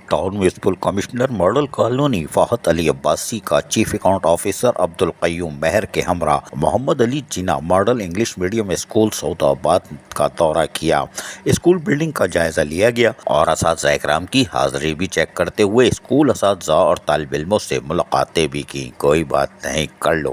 Town municipal commissioner model colony Fahad Ali Abbasi کا chief account officer Abdul Qayyum Mehr کے ہمراہ Muhammad Ali Jinnah model English medium school Saudabad کا دورہ کیا۔ اسکول بلڈنگ کا جائزہ لیا گیا اور اساتذہ اکرام کی حاضری بھی چیک کرتے ہوئے اسکول اساتذہ اور طالب علموں سے ملاقاتیں بھی کی۔ کوئی بات نہیں، کر لو۔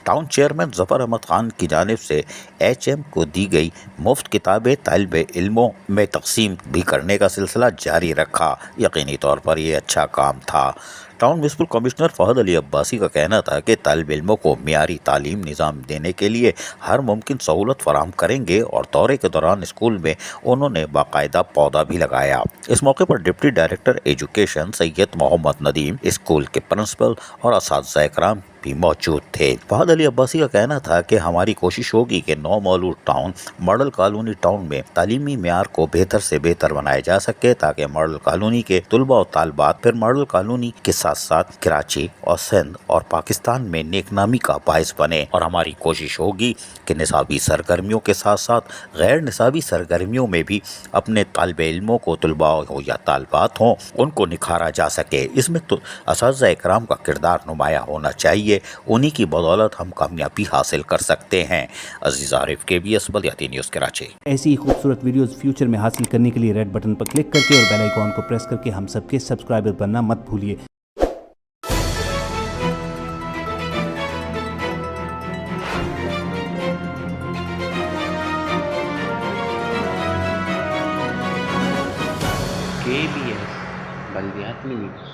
ٹاؤن چیئرمین ظفر احمد خان کی جانب سے HM کو دی گئی مفت کتابیں طالب علموں میں تقسیم بھی کرنے کا سلسلہ جاری رکھا۔ یقینی طور پر یہ اچھا کام تھا۔ Town municipal commissioner Fahad Ali Abbasi کا کہنا تھا کہ طالب علموں کو معیاری تعلیم نظام دینے کے لیے ہر ممکن سہولت فراہم کریں گے، اور دورے کے دوران اسکول میں انہوں نے باقاعدہ پودا بھی لگایا۔ اس موقع پر ڈپٹی ڈائریکٹر ایجوکیشن سید محمد ندیم، اسکول کے پرنسپل اور اساتذہ اکرام بھی موجود تھے۔ فہد علی عباسی کا کہنا تھا کہ ہماری کوشش ہوگی کہ نو مولود ٹاؤن ماڈل کالونی ٹاؤن میں تعلیمی معیار کو بہتر سے بہتر بنایا جا سکے، تاکہ ماڈل کالونی کے طلباء و طالبات پھر ماڈل کالونی کے ساتھ ساتھ کراچی اور سندھ اور پاکستان میں نیک نامی کا باعث بنے۔ اور ہماری کوشش ہوگی کہ نصابی سرگرمیوں کے ساتھ ساتھ غیر نصابی سرگرمیوں میں بھی اپنے طالب علموں کو، طلباء ہو یا طالبات ہوں، ان کو نکھارا جا سکے۔ اس میں تو اساتذہ اکرام کا کردار نمایاں ہونا چاہیے، انہی کی بدولت ہم کامیابی حاصل کر سکتے ہیں۔ عزیز عارف، KBS بلدیاتی نیوز کراچی۔ ایسی ہی خوبصورت ویڈیوز فیوچر میں حاصل کرنے کے لیے ریڈ بٹن پر کلک کر کے اور بیل آئیکن کو پریس کر کے ہم سب کے سبسکرائبر بننا مت بھولیے۔ KBS بلدیاتی نیوز